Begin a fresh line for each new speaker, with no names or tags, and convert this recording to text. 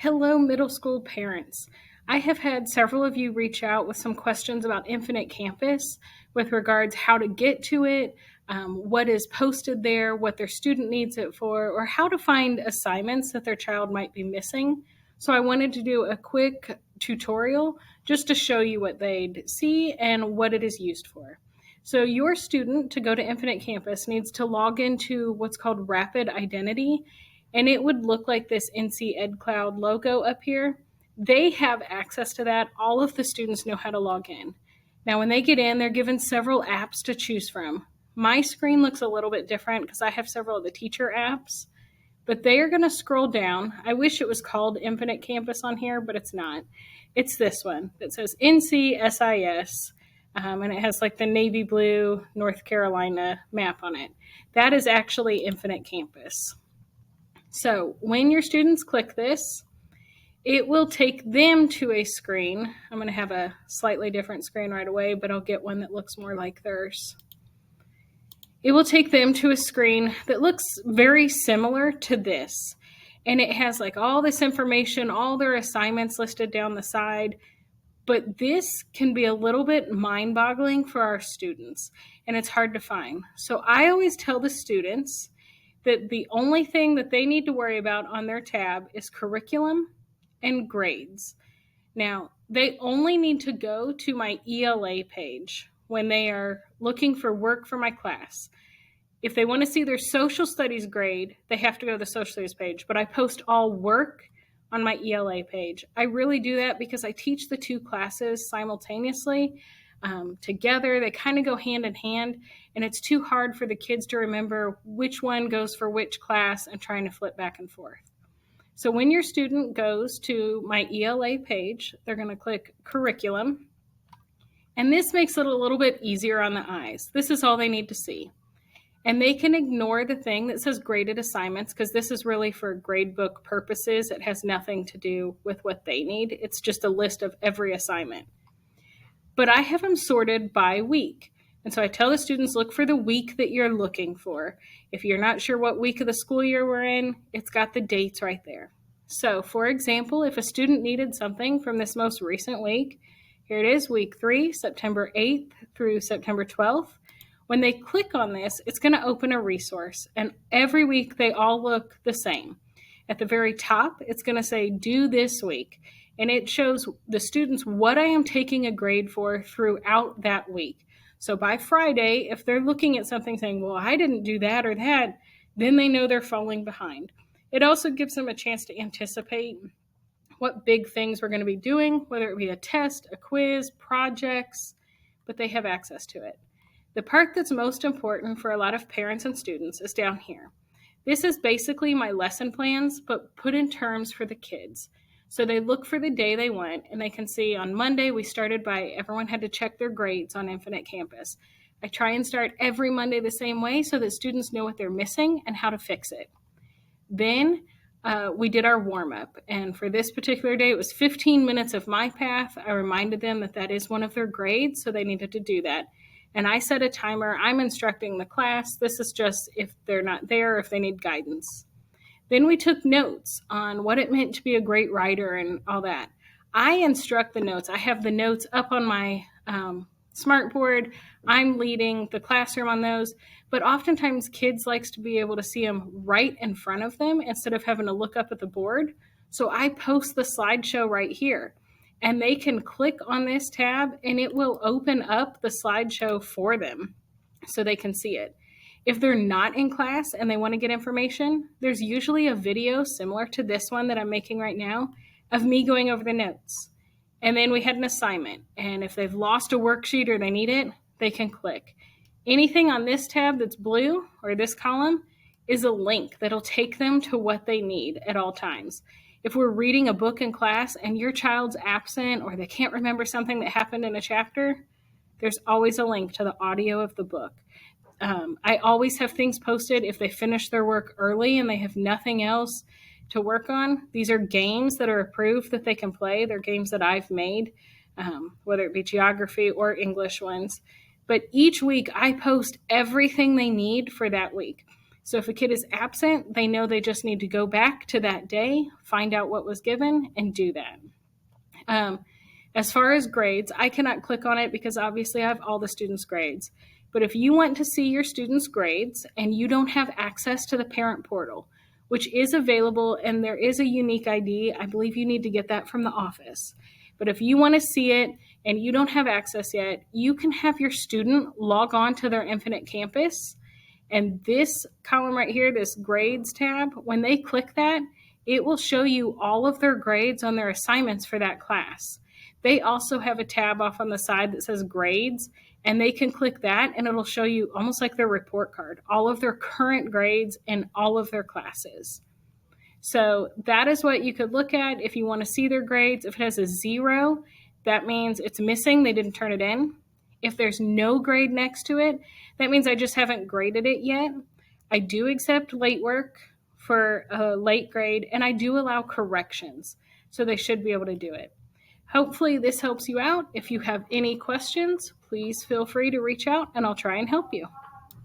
Hello, middle school parents. I have had several of you reach out with some questions about Infinite Campus with regards how to get to it, what is posted there, what their student needs it for, or how to find assignments that their child might be missing. So I wanted to do a quick tutorial just to show you what they'd see and what it is used for. So your student, to go to Infinite Campus, needs to log into what's called Rapid Identity, and it would look like this NC EdCloud logo up here. They have access to that. All of the students know how to log in. Now, when they get in, they're given several apps to choose from. My screen looks a little bit different because I have several of the teacher apps, but they are going to scroll down. I wish it was called Infinite Campus on here, but it's not. It's this one that says NCSIS, and it has like the navy blue North Carolina map on it. That is actually Infinite Campus. So when your students click this, it will take them to a screen. I'm going to have a slightly different screen right away, but I'll get one that looks more like theirs. It will take them to a screen that looks very similar to this. And it has like all this information, all their assignments listed down the side. But this can be a little bit mind-boggling for our students, and it's hard to find. So I always tell the students that the only thing that they need to worry about on their tab is curriculum and grades. Now, they only need to go to my ELA page when they are looking for work for my class. If they want to see their social studies grade, they have to go to the social studies page, but I post all work on my ELA page. I really do that because I teach the two classes simultaneously together. They kind of go hand in hand, and it's too hard for the kids to remember which one goes for which class and trying to flip back and forth. So when your student goes to my ELA page, they're going to click curriculum, and this makes it a little bit easier on the eyes. This is all they need to see. And they can ignore the thing that says graded assignments because this is really for gradebook purposes. It has nothing to do with what they need. It's just a list of every assignment. But I have them sorted by week. And so I tell the students, look for the week that you're looking for. If you're not sure what week of the school year we're in, it's got the dates right there. So for example, if a student needed something from this most recent week, here it is, week 3, September 8th through September 12th. When they click on this, it's going to open a resource, and every week they all look the same. At the very top, it's going to say, due this week, and it shows the students what I am taking a grade for throughout that week. So by Friday, if they're looking at something saying, well, I didn't do that or that, then they know they're falling behind. It also gives them a chance to anticipate what big things we're going to be doing, whether it be a test, a quiz, projects, but they have access to it. The part that's most important for a lot of parents and students is down here. This is basically my lesson plans, but put in terms for the kids. So they look for the day they want, and they can see on Monday we started by everyone had to check their grades on Infinite Campus. I try and start every Monday the same way so that students know what they're missing and how to fix it. Then we did our warm-up, and for this particular day, it was 15 minutes of my path. I reminded them that that is one of their grades, so they needed to do that. And I set a timer. I'm instructing the class. This is just if they're not there, if they need guidance. Then we took notes on what it meant to be a great writer and all that. I instruct the notes. I have the notes up on my smartboard. I'm leading the classroom on those. But oftentimes kids likes to be able to see them right in front of them instead of having to look up at the board. So I post the slideshow right here. And they can click on this tab and it will open up the slideshow for them so they can see it. If they're not in class and they want to get information, there's usually a video similar to this one that I'm making right now of me going over the notes. And then we had an assignment. And if they've lost a worksheet or they need it, they can click. Anything on this tab that's blue or this column is a link that'll take them to what they need at all times. If we're reading a book in class and your child's absent or they can't remember something that happened in a chapter, there's always a link to the audio of the book. I always have things posted if they finish their work early and they have nothing else to work on. These are games that are approved that they can play. They're games that I've made, whether it be geography or English ones. But each week I post everything they need for that week. So if a kid is absent, they know they just need to go back to that day, find out what was given, and do that. Um, as far as grades, I cannot click on it because obviously I have all the students' grades. But if you want to see your students' grades and you don't have access to the parent portal, which is available and there is a unique ID, I believe you need to get that from the office. But if you want to see it and you don't have access yet, you can have your student log on to their Infinite Campus. And this column right here, this grades tab, when they click that, it will show you all of their grades on their assignments for that class. They also have a tab off on the side that says grades, and they can click that and it'll show you almost like their report card, all of their current grades in all of their classes. So that is what you could look at if you want to see their grades. If it has a 0, that means it's missing, they didn't turn it in. If there's no grade next to it, that means I just haven't graded it yet. I do accept late work for a late grade, and I do allow corrections, so they should be able to do it. Hopefully this helps you out. If you have any questions, please feel free to reach out and I'll try and help you.